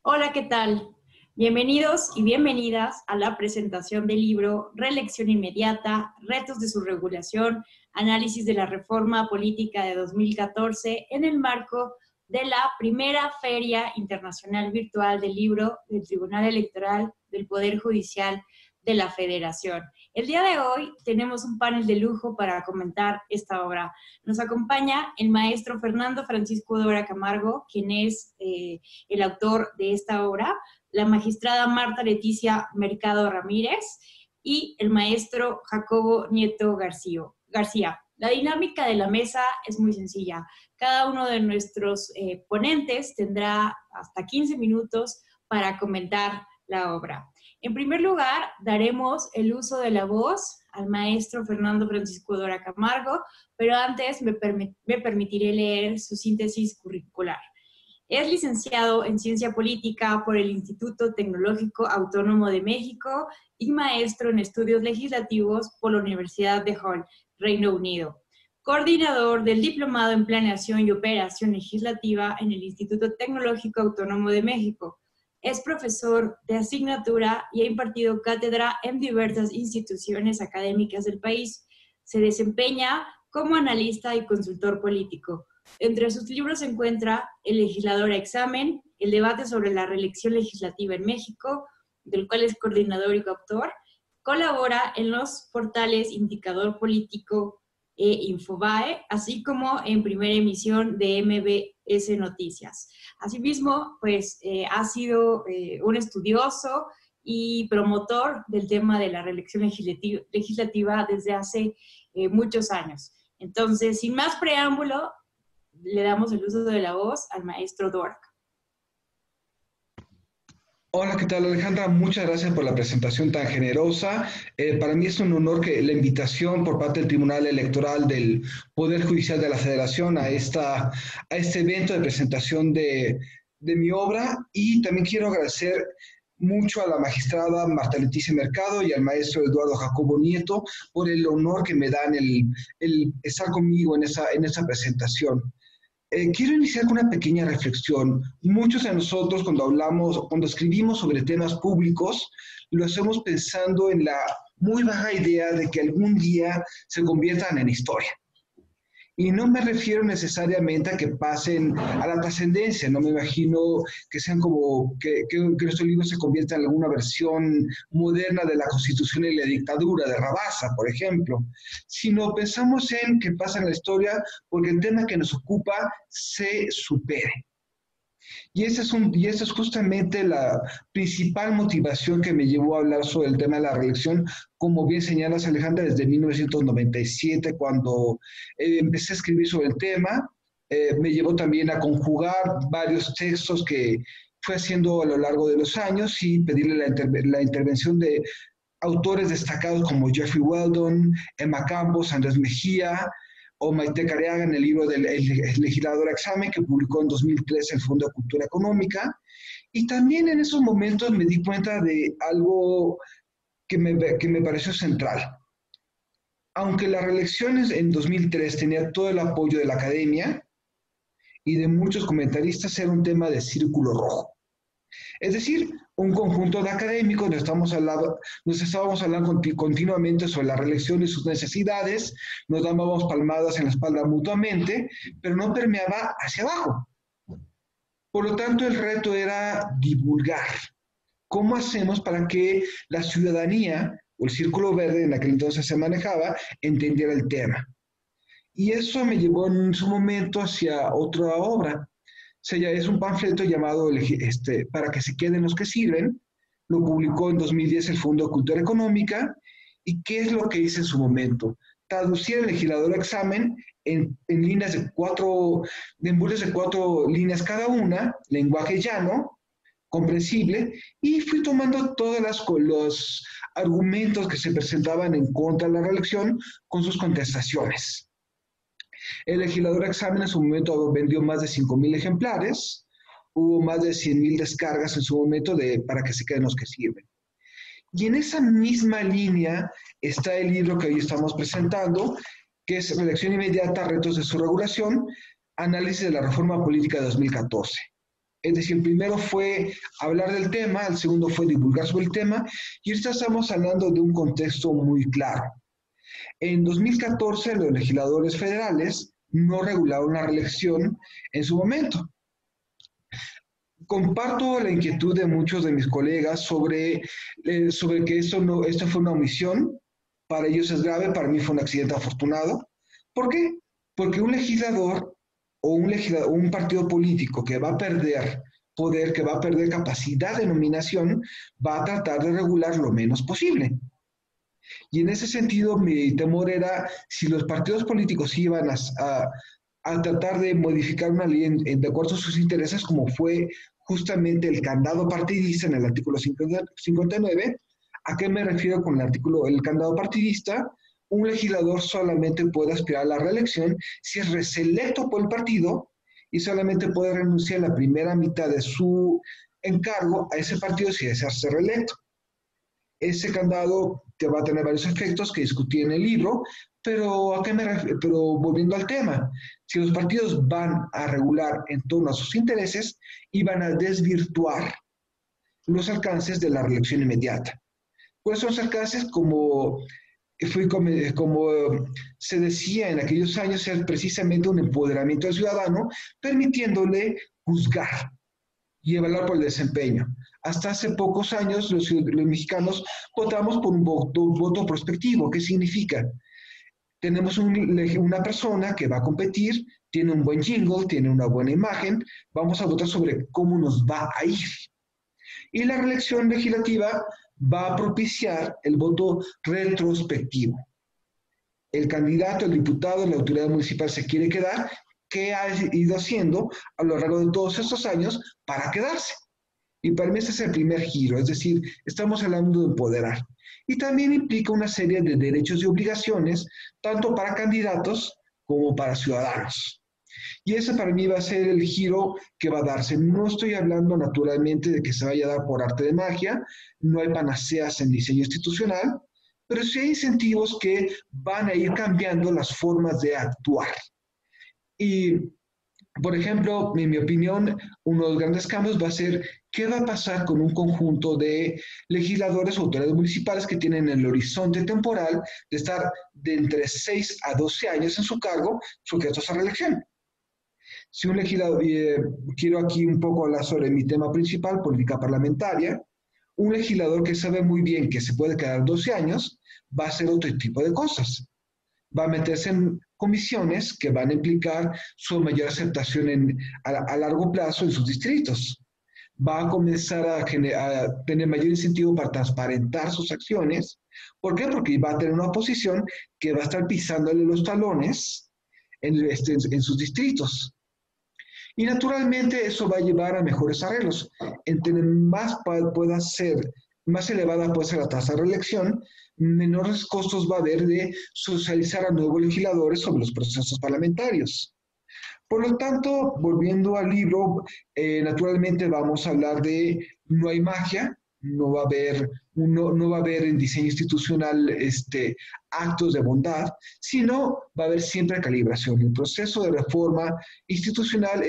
Hola, ¿qué tal? Bienvenidos y bienvenidas a la presentación del libro Reelección inmediata, retos de su regulación, análisis de la reforma política de 2014 en el marco de la primera Feria Internacional Virtual del Libro del Tribunal Electoral del Poder Judicial de la Federación. El día de hoy tenemos un panel de lujo para comentar esta obra. Nos acompaña el maestro Fernando Francisco Dora Camargo, quien es el autor de esta obra, la magistrada Marta Leticia Mercado Ramírez y el maestro Jacobo Nieto García. La dinámica de la mesa es muy sencilla. Cada uno de nuestros ponentes tendrá hasta 15 minutos para comentar la obra. En primer lugar, daremos el uso de la voz al maestro Fernando Francisco Dora Camargo, pero antes me permitiré leer su síntesis curricular. Es licenciado en Ciencia Política por el Instituto Tecnológico Autónomo de México y maestro en Estudios Legislativos por la Universidad de Hull, Reino Unido. Coordinador del Diplomado en Planeación y Operación Legislativa en el Instituto Tecnológico Autónomo de México. Es profesor de asignatura y ha impartido cátedra en diversas instituciones académicas del país. Se desempeña como analista y consultor político. Entre sus libros se encuentra El legislador a examen, El debate sobre la reelección legislativa en México, del cual es coordinador y coautor. Colabora en los portales Indicador Político e Infobae, así como en Primera Emisión de MBS Noticias. Asimismo, pues ha sido un estudioso y promotor del tema de la reelección legislativa desde hace muchos años. Entonces, sin más preámbulo, le damos el uso de la voz al maestro Dora. Hola, ¿qué tal, Alejandra? Muchas gracias por la presentación tan generosa. Para mí es un honor que la invitación por parte del Tribunal Electoral del Poder Judicial de la Federación a este evento de presentación de mi obra, y también quiero agradecer mucho a la magistrada Marta Leticia Mercado y al maestro Eduardo Jacobo Nieto por el honor que me dan el estar conmigo en esa presentación. Quiero iniciar con una pequeña reflexión. Muchos de nosotros cuando escribimos sobre temas públicos, lo hacemos pensando en la muy baja idea de que algún día se conviertan en historia. Y no me refiero necesariamente a que pasen a la trascendencia, no me imagino que sean como que nuestros libros se conviertan en alguna versión moderna de la Constitución y la dictadura de Rabasa, por ejemplo, sino pensamos en que pasan a la historia porque el tema que nos ocupa se supere. Y esa es justamente la principal motivación que me llevó a hablar sobre el tema de la reelección, como bien señalas, Alejandra, desde 1997, cuando empecé a escribir sobre el tema. Me llevó también a conjugar varios textos que fue haciendo a lo largo de los años y pedirle la intervención de autores destacados como Jeffrey Weldon, Emma Campos, Andrés Mejía, o Maite Careaga en el libro del legislador a examen que publicó en 2003 el Fondo de Cultura Económica. Y también en esos momentos me di cuenta de algo que me pareció central. Aunque las reelecciones en 2003 tenía todo el apoyo de la academia y de muchos comentaristas, era un tema de círculo rojo. Es decir, un conjunto de académicos nos estábamos hablando continuamente sobre la reelección y sus necesidades, nos dábamos palmadas en la espalda mutuamente, pero no permeaba hacia abajo. Por lo tanto, el reto era divulgar. ¿Cómo hacemos para que la ciudadanía, o el círculo verde en aquel entonces se manejaba, entendiera el tema? Y eso me llevó en su momento hacia otra obra. Es un panfleto llamado Para que se queden los que sirven. Lo publicó en 2010 el Fondo de Cultura Económica. ¿Y qué es lo que hice en su momento? Traducir el legislador a examen en líneas de embures de 4 líneas cada una, lenguaje llano, comprensible, y fui tomando todos los argumentos que se presentaban en contra de la reelección con sus contestaciones. El legislador a examen en su momento vendió más de 5,000 ejemplares, hubo más de 100,000 descargas en su momento Para que se queden los que sirven. Y en esa misma línea está el libro que hoy estamos presentando, que es Reelección inmediata, retos de su regulación, análisis de la reforma política de 2014. Es decir, el primero fue hablar del tema, el segundo fue divulgar sobre el tema, y ahorita estamos hablando de un contexto muy claro. En 2014, los legisladores federales no regularon la reelección en su momento. Comparto la inquietud de muchos de mis colegas sobre que esto fue una omisión. Para ellos es grave, para mí fue un accidente afortunado. ¿Por qué? Porque un legislador o un partido político que va a perder poder, que va a perder capacidad de nominación, va a tratar de regular lo menos posible. Y en ese sentido, mi temor era si los partidos políticos iban a tratar de modificar una ley de acuerdo a sus intereses, como fue justamente el candado partidista en el artículo 59. ¿A qué me refiero con el candado partidista? Un legislador solamente puede aspirar a la reelección si es reelecto por el partido y solamente puede renunciar a la primera mitad de su encargo a ese partido si desea ser reelecto. Ese candado te va a tener varios efectos que discutí en el libro, pero volviendo al tema, si los partidos van a regular en torno a sus intereses y van a desvirtuar los alcances de la reelección inmediata. ¿Cuáles son los alcances? Como se decía en aquellos años, es precisamente un empoderamiento del ciudadano, permitiéndole juzgar y evaluar por el desempeño. Hasta hace pocos años los mexicanos votamos por un voto prospectivo. ¿Qué significa? Tenemos una persona que va a competir, tiene un buen jingle, tiene una buena imagen, vamos a votar sobre cómo nos va a ir. Y la reelección legislativa va a propiciar el voto retrospectivo. El candidato, el diputado, la autoridad municipal se quiere quedar. ¿Qué ha ido haciendo a lo largo de todos estos años para quedarse? Y para mí ese es el primer giro, es decir, estamos hablando de empoderar. Y también implica una serie de derechos y obligaciones, tanto para candidatos como para ciudadanos. Y ese para mí va a ser el giro que va a darse. No estoy hablando naturalmente de que se vaya a dar por arte de magia, no hay panaceas en diseño institucional, pero sí hay incentivos que van a ir cambiando las formas de actuar. Y, por ejemplo, en mi opinión, uno de los grandes cambios va a ser qué va a pasar con un conjunto de legisladores o autoridades municipales que tienen el horizonte temporal de estar de entre 6 a 12 años en su cargo, sujetos a reelección. Si un legislador, quiero aquí un poco hablar sobre mi tema principal, política parlamentaria, un legislador que sabe muy bien que se puede quedar 12 años, va a hacer otro tipo de cosas. Va a meterse en comisiones que van a implicar su mayor aceptación a largo plazo en sus distritos. Va a comenzar a tener mayor incentivo para transparentar sus acciones. ¿Por qué? Porque va a tener una oposición que va a estar pisándole los talones en sus distritos. Y naturalmente eso va a llevar a mejores arreglos. Entre más elevada pueda ser la tasa de reelección, menores costos va a haber de socializar a nuevos legisladores sobre los procesos parlamentarios. Por lo tanto, volviendo al libro, naturalmente vamos a hablar de no hay magia, no va a haber en diseño institucional actos de bondad, sino va a haber siempre calibración. El proceso de reforma institucional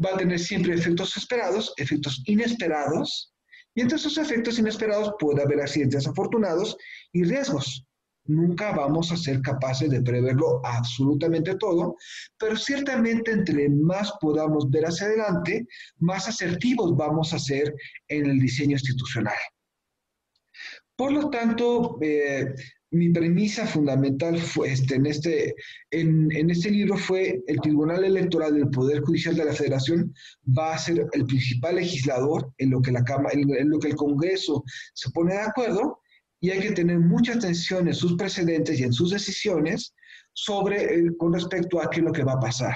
va a tener siempre efectos esperados, efectos inesperados, y entre esos efectos inesperados puede haber accidentes afortunados y riesgos. Nunca vamos a ser capaces de preverlo absolutamente todo, pero ciertamente entre más podamos ver hacia adelante, más asertivos vamos a ser en el diseño institucional. Por lo tanto, mi premisa fundamental fue en este libro fue el Tribunal Electoral del Poder Judicial de la Federación va a ser el principal legislador en lo que el Congreso se pone de acuerdo, y hay que tener mucha atención en sus precedentes y en sus decisiones con respecto a qué es lo que va a pasar.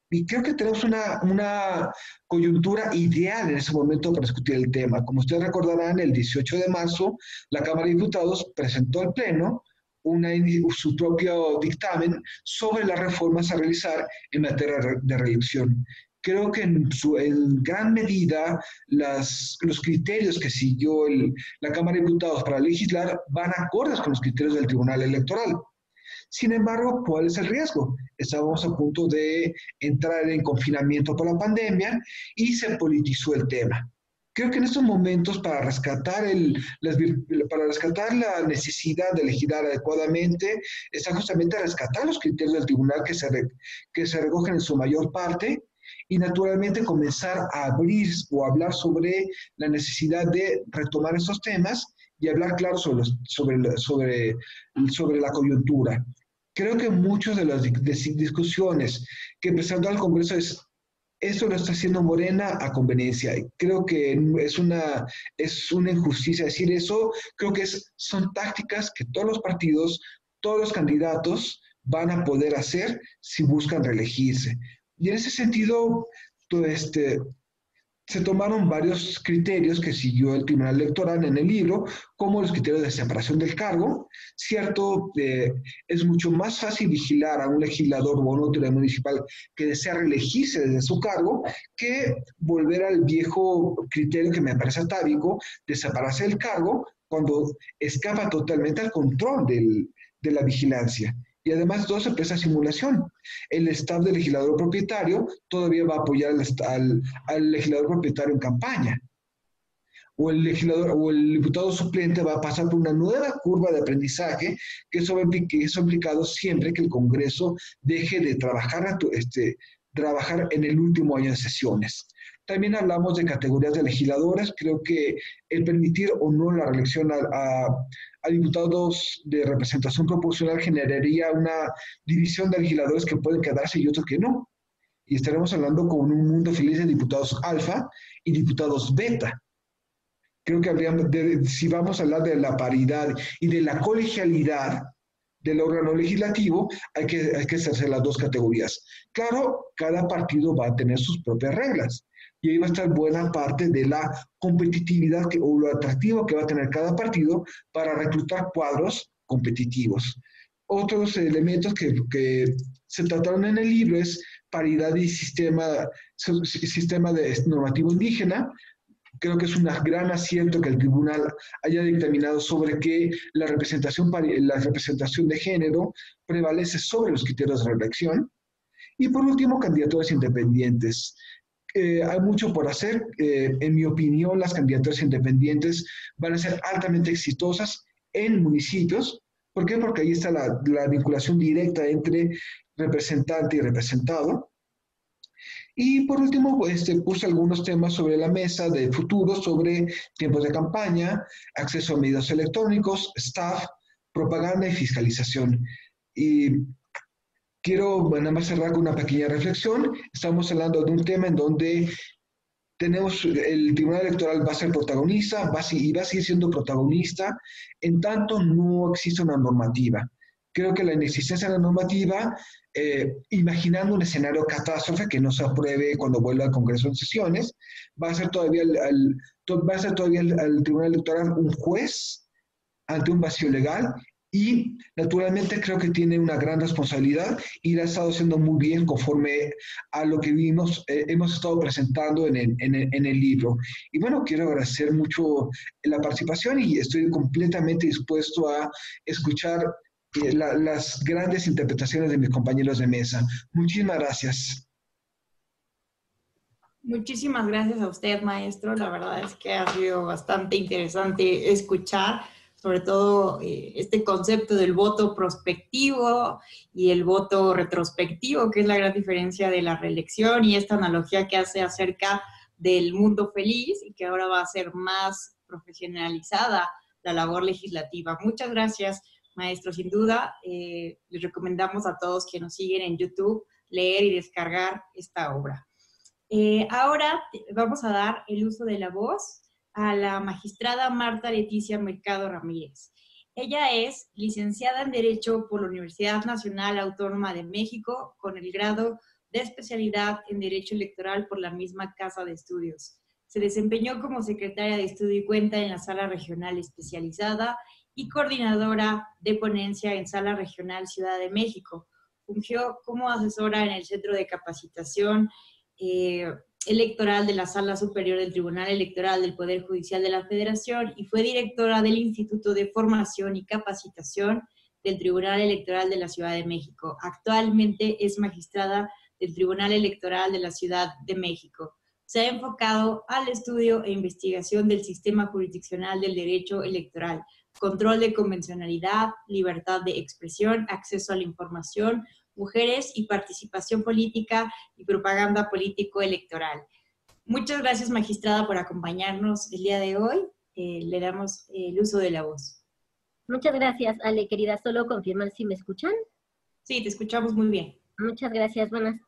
Y creo que tenemos una coyuntura ideal en ese momento para discutir el tema. Como ustedes recordarán, el 18 de marzo, la Cámara de Diputados presentó al Pleno su propio dictamen sobre las reformas a realizar en materia de reelección. Creo que en gran medida los criterios que siguió la Cámara de Diputados para legislar van acordes con los criterios del Tribunal Electoral. Sin embargo, ¿cuál es el riesgo? Estábamos a punto de entrar en confinamiento por la pandemia y se politizó el tema. Creo que en estos momentos, para rescatar la necesidad de legislar adecuadamente, está justamente rescatar los criterios del tribunal que se recogen en su mayor parte y naturalmente comenzar a abrir o hablar sobre la necesidad de retomar estos temas y hablar claro sobre la coyuntura. Creo que muchas de las discusiones que presentó al Congreso esto lo está haciendo Morena a conveniencia. Creo que es una injusticia decir eso. Creo que son tácticas que todos los partidos, todos los candidatos van a poder hacer si buscan reelegirse. Y en ese sentido, se tomaron varios criterios que siguió el Tribunal Electoral en el libro, como los criterios de separación del cargo. Cierto, es mucho más fácil vigilar a un legislador o a una autoridad municipal que desea reelegirse desde su cargo que volver al viejo criterio que me parece atávico de separarse del cargo cuando escapa totalmente al control de la vigilancia. Y además todo se presta a simulación. El staff del legislador propietario todavía va a apoyar al legislador propietario en campaña. O el legislador o el diputado suplente va a pasar por una nueva curva de aprendizaje que eso ha implicado siempre que el Congreso deje de trabajar en el último año de sesiones. También hablamos de categorías de legisladores. Creo que el permitir o no la reelección a diputados de representación proporcional generaría una división de legisladores que pueden quedarse y otros que no. Y estaremos hablando con un mundo feliz de diputados alfa y diputados beta. Creo que si vamos a hablar de la paridad y de la colegialidad del órgano legislativo, hay que hacerse las dos categorías. Claro, cada partido va a tener sus propias reglas. Y ahí va a estar buena parte de la competitividad o lo atractivo que va a tener cada partido para reclutar cuadros competitivos. Otros elementos que se trataron en el libro es paridad y sistema normativo indígena. Creo que es un gran acierto que el tribunal haya dictaminado sobre que la representación de género prevalece sobre los criterios de reelección. Y por último, candidaturas independientes. Hay mucho por hacer. En mi opinión, las candidaturas independientes van a ser altamente exitosas en municipios. ¿Por qué? Porque ahí está la vinculación directa entre representante y representado. Y por último, puse algunos temas sobre la mesa de futuro sobre tiempos de campaña, acceso a medios electrónicos, staff, propaganda y fiscalización. Y quiero nada más cerrar con una pequeña reflexión. Estamos hablando de un tema en donde el Tribunal Electoral va a ser protagonista y va a seguir siendo protagonista en tanto no existe una normativa. Creo que la inexistencia de la normativa, imaginando un escenario catástrofe que no se apruebe cuando vuelva al Congreso en sesiones, va a ser todavía al Tribunal Electoral un juez ante un vacío legal y naturalmente creo que tiene una gran responsabilidad y la ha estado haciendo muy bien conforme a lo que hemos estado presentando en el libro. Y bueno, quiero agradecer mucho la participación y estoy completamente dispuesto a escuchar las grandes interpretaciones de mis compañeros de mesa. Muchísimas gracias. Muchísimas gracias a usted, maestro. La verdad es que ha sido bastante interesante escuchar, sobre todo este concepto del voto prospectivo y el voto retrospectivo, que es la gran diferencia de la reelección y esta analogía que hace acerca del mundo feliz y que ahora va a ser más profesionalizada la labor legislativa. Muchas gracias, maestro. Sin duda, les recomendamos a todos que nos siguen en YouTube leer y descargar esta obra. Ahora vamos a dar el uso de la voz a la magistrada Marta Leticia Mercado Ramírez. Ella es licenciada en Derecho por la Universidad Nacional Autónoma de México con el grado de especialidad en Derecho Electoral por la misma Casa de Estudios. Se desempeñó como secretaria de Estudio y Cuenta en la Sala Regional Especializada y coordinadora de ponencia en Sala Regional Ciudad de México. Fungió como asesora en el Centro de Capacitación electoral de la Sala Superior del Tribunal Electoral del Poder Judicial de la Federación y fue directora del Instituto de Formación y Capacitación del Tribunal Electoral de la Ciudad de México. Actualmente es magistrada del Tribunal Electoral de la Ciudad de México. Se ha enfocado al estudio e investigación del sistema jurisdiccional del derecho electoral, control de convencionalidad, libertad de expresión, acceso a la información, mujeres y participación política y propaganda político-electoral. Muchas gracias, magistrada, por acompañarnos el día de hoy. Le damos el uso de la voz. Muchas gracias, Ale, querida. Solo confirmar si me escuchan. Sí, te escuchamos muy bien. Muchas gracias. Buenas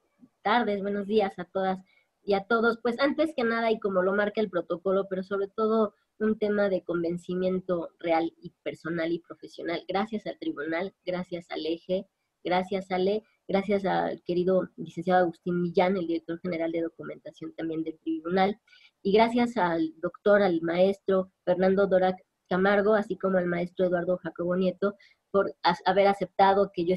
tardes, buenos días a todas y a todos. Pues antes que nada, y como lo marca el protocolo, pero sobre todo un tema de convencimiento real y personal y profesional. Gracias al tribunal, gracias al eje, gracias Ale, gracias al querido licenciado Agustín Millán, el director general de documentación también del tribunal, y gracias al doctor, al maestro Fernando Dora Camargo, así como al maestro Eduardo Jacobo Nieto, por haber aceptado que yo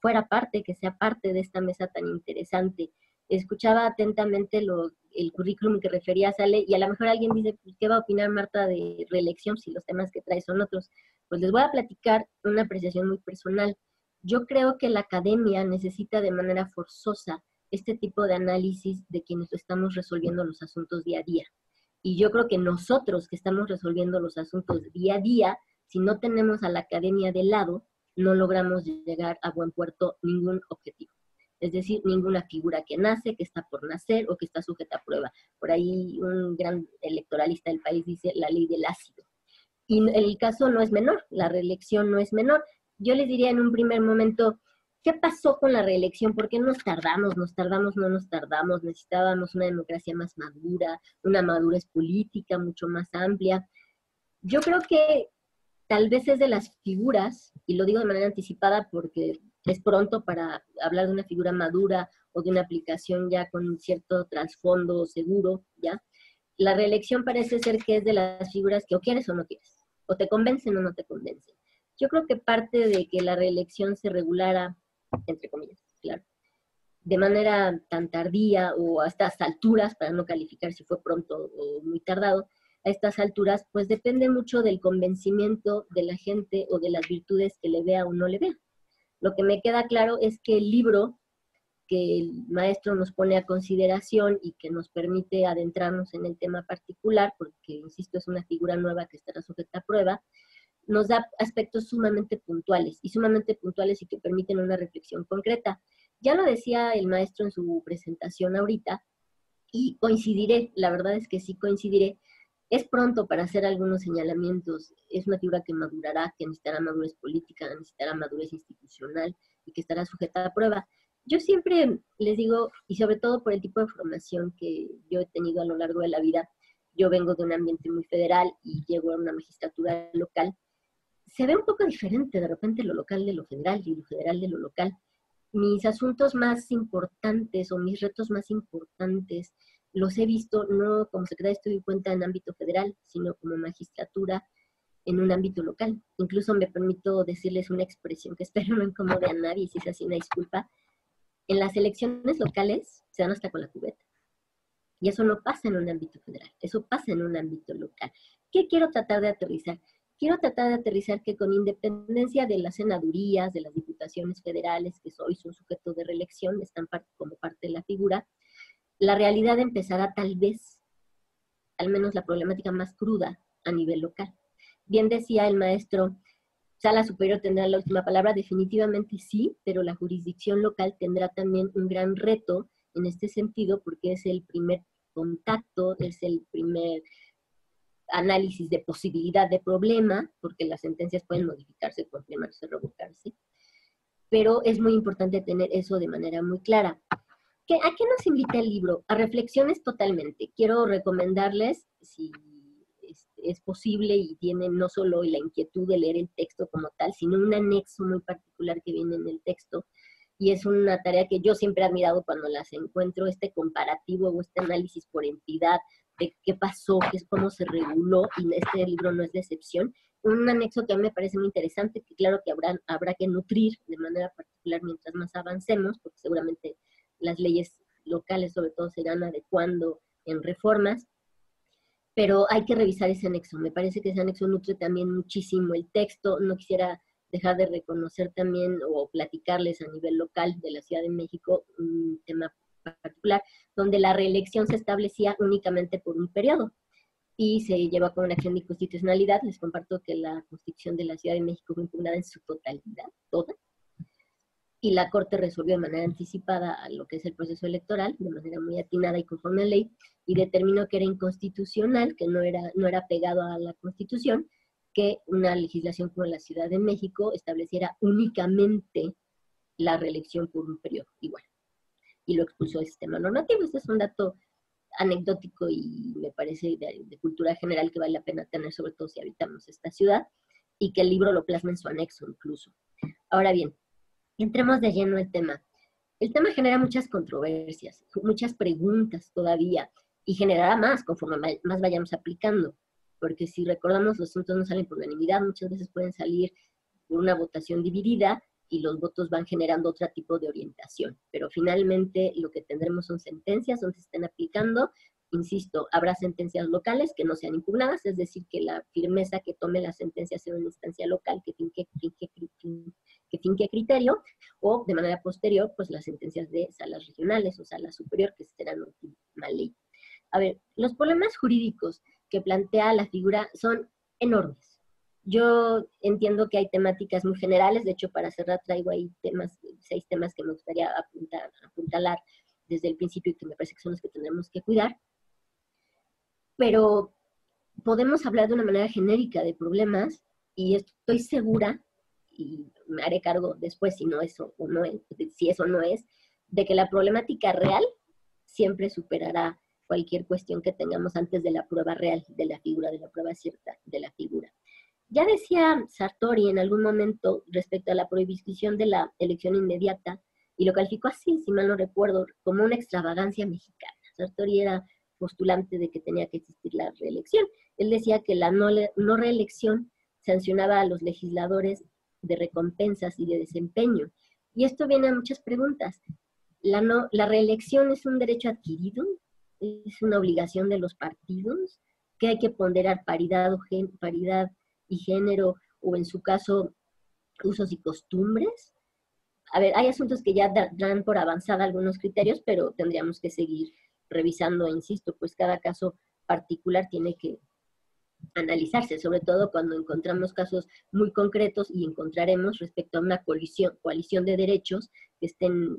fuera parte, que sea parte de esta mesa tan interesante. Escuchaba atentamente el currículum que refería a Sale, y a lo mejor alguien dice, pues, ¿qué va a opinar Marta de reelección si los temas que trae son otros? Pues les voy a platicar una apreciación muy personal. Yo creo que la academia necesita de manera forzosa este tipo de análisis de quienes estamos resolviendo los asuntos día a día. Y yo creo que nosotros que estamos resolviendo los asuntos día a día, si no tenemos a la academia de lado, no logramos llegar a buen puerto ningún objetivo. Es decir, ninguna figura que nace, que está por nacer o que está sujeta a prueba. Por ahí un gran electoralista del país dice la ley del ácido. Y el caso no es menor, la reelección no es menor. Yo les diría en un primer momento, ¿qué pasó con la reelección? ¿Por qué nos tardamos, no nos tardamos? Necesitábamos una democracia más madura, una madurez política mucho más amplia. Yo creo que tal vez es de las figuras, y lo digo de manera anticipada porque es pronto para hablar de una figura madura o de una aplicación ya con cierto trasfondo seguro, ¿ya? La reelección parece ser que es de las figuras que o quieres o no quieres, o te convencen o no te convencen. Yo creo que parte de que la reelección se regulara, entre comillas, claro, de manera tan tardía o a estas alturas, para no calificar si fue pronto o muy tardado, a estas alturas, pues depende mucho del convencimiento de la gente o de las virtudes que le vea o no le vea. Lo que me queda claro es que el libro que el maestro nos pone a consideración y que nos permite adentrarnos en el tema particular, porque, insisto, es una figura nueva que estará sujeta a prueba, nos da aspectos sumamente puntuales y que permiten una reflexión concreta. Ya lo decía el maestro en su presentación ahorita, y coincidiré, la verdad es que sí coincidiré. Es pronto para hacer algunos señalamientos. Es una figura que madurará, que necesitará madurez política, necesitará madurez institucional y que estará sujeta a prueba. Yo siempre les digo, y sobre todo por el tipo de formación que yo he tenido a lo largo de la vida, yo vengo de un ambiente muy federal y llego a una magistratura local, se ve un poco diferente de repente lo local de lo federal y lo federal de lo local. Mis asuntos más importantes o mis retos más importantes los he visto no como secretaria de Estudio y Cuenta en ámbito federal, sino como magistratura en un ámbito local. Incluso me permito decirles una expresión que espero no incomode a nadie, si es así una disculpa. En las elecciones locales se dan hasta con la cubeta. Y eso no pasa en un ámbito federal, eso pasa en un ámbito local. ¿Qué quiero tratar de aterrizar? Quiero tratar de aterrizar que con independencia de las senadurías, de las diputaciones federales, que hoy son sujetos de reelección, están como parte de la figura, la realidad empezará tal vez, al menos la problemática más cruda, a nivel local. Bien decía el maestro, Sala Superior tendrá la última palabra, definitivamente sí, pero la jurisdicción local tendrá también un gran reto en este sentido, porque es el primer contacto, es el primer análisis de posibilidad de problema, porque las sentencias pueden modificarse, confirmarse, revocarse, pero es muy importante tener eso de manera muy clara. ¿A qué nos invita el libro? A reflexiones totalmente. Quiero recomendarles, si es posible y tienen no solo la inquietud de leer el texto como tal, sino un anexo muy particular que viene en el texto, y es una tarea que yo siempre he admirado cuando las encuentro, este comparativo o este análisis por entidad de qué pasó, cómo se reguló, y este libro no es de excepción. Un anexo que a mí me parece muy interesante, que claro que habrá que nutrir de manera particular mientras más avancemos, porque seguramente las leyes locales sobre todo se irán adecuando en reformas, pero hay que revisar ese anexo. Me parece que ese anexo nutre también muchísimo el texto. No quisiera dejar de reconocer también o platicarles a nivel local de la Ciudad de México un tema particular, donde la reelección se establecía únicamente por un periodo y se llevó a cabo una acción de inconstitucionalidad. Les comparto que la Constitución de la Ciudad de México fue impugnada en su totalidad, toda, y la Corte resolvió de manera anticipada a lo que es el proceso electoral, de manera muy atinada y conforme a ley, y determinó que era inconstitucional, que no era pegado a la Constitución, que una legislación como la Ciudad de México estableciera únicamente la reelección por un periodo igual, y lo expulsó del sistema normativo. Este es un dato anecdótico y me parece de cultura general que vale la pena tener, sobre todo si habitamos esta ciudad, y que el libro lo plasma en su anexo incluso. Ahora bien, entremos de lleno al tema. El tema genera muchas controversias, muchas preguntas todavía, y generará más conforme más vayamos aplicando, porque si recordamos, los asuntos no salen por unanimidad, muchas veces pueden salir por una votación dividida, y los votos van generando otro tipo de orientación. Pero finalmente lo que tendremos son sentencias donde se estén aplicando. Insisto, habrá sentencias locales que no sean impugnadas, es decir, que la firmeza que tome la sentencia sea una instancia local que finque criterio, o de manera posterior, pues las sentencias de salas regionales o sala superior, que serán última ley. A ver, los problemas jurídicos que plantea la figura son enormes. Yo entiendo que hay temáticas muy generales, de hecho para cerrar traigo ahí 6 temas que me gustaría apuntalar desde el principio y que me parece que son los que tendremos que cuidar, pero podemos hablar de una manera genérica de problemas y estoy segura, y me haré cargo después si eso no es, de que la problemática real siempre superará cualquier cuestión que tengamos antes de la prueba real de la figura, de la prueba cierta de la figura. Ya decía Sartori en algún momento respecto a la prohibición de la elección inmediata, y lo calificó así, si mal no recuerdo, como una extravagancia mexicana. Sartori era postulante de que tenía que existir la reelección. Él decía que la no reelección sancionaba a los legisladores de recompensas y de desempeño. Y esto viene a muchas preguntas. ¿La reelección es un derecho adquirido? ¿Es una obligación de los partidos? ¿Que hay que ponderar paridad y género, o en su caso, usos y costumbres? A ver, hay asuntos que ya dan por avanzada algunos criterios, pero tendríamos que seguir revisando, insisto, pues cada caso particular tiene que analizarse, sobre todo cuando encontramos casos muy concretos, y encontraremos respecto a una coalición de derechos que estén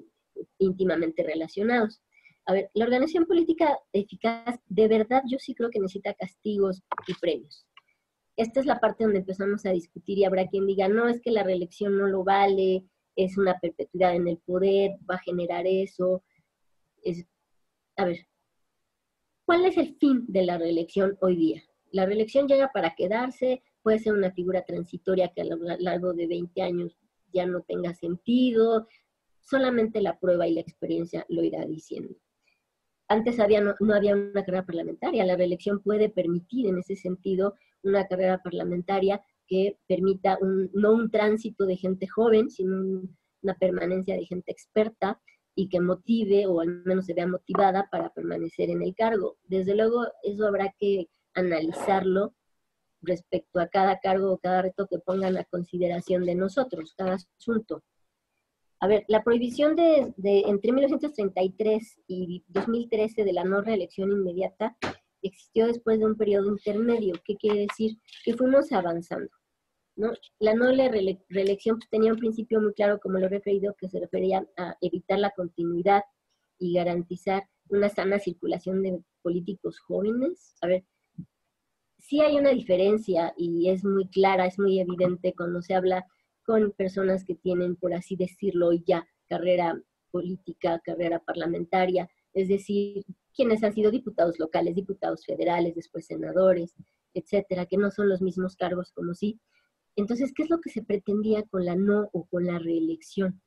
íntimamente relacionados. A ver, la organización política eficaz, de verdad, yo sí creo que necesita castigos y premios. Esta es la parte donde empezamos a discutir y habrá quien diga, no, es que la reelección no lo vale, es una perpetuidad en el poder, va a generar eso. A ver, ¿cuál es el fin de la reelección hoy día? La reelección llega para quedarse, puede ser una figura transitoria que a lo largo de 20 años ya no tenga sentido, solamente la prueba y la experiencia lo irá diciendo. Antes no había una carrera parlamentaria, la reelección puede permitir en ese sentido una carrera parlamentaria que permita no un tránsito de gente joven, sino una permanencia de gente experta y que motive, o al menos se vea motivada para permanecer en el cargo. Desde luego, eso habrá que analizarlo respecto a cada cargo o cada reto que pongan a consideración de nosotros, cada asunto. A ver, la prohibición entre 1933 y 2013 de la no reelección inmediata existió después de un periodo intermedio. ¿Qué quiere decir? Que fuimos avanzando, ¿no? La no reelección pues, tenía un principio muy claro, como lo he referido, que se refería a evitar la continuidad y garantizar una sana circulación de políticos jóvenes. A ver, sí hay una diferencia y es muy clara, es muy evidente cuando se habla con personas que tienen, por así decirlo, ya carrera política, carrera parlamentaria, es decir, quienes han sido diputados locales, diputados federales, después senadores, etcétera, que no son los mismos cargos como sí. Entonces, ¿qué es lo que se pretendía con la no o con la reelección?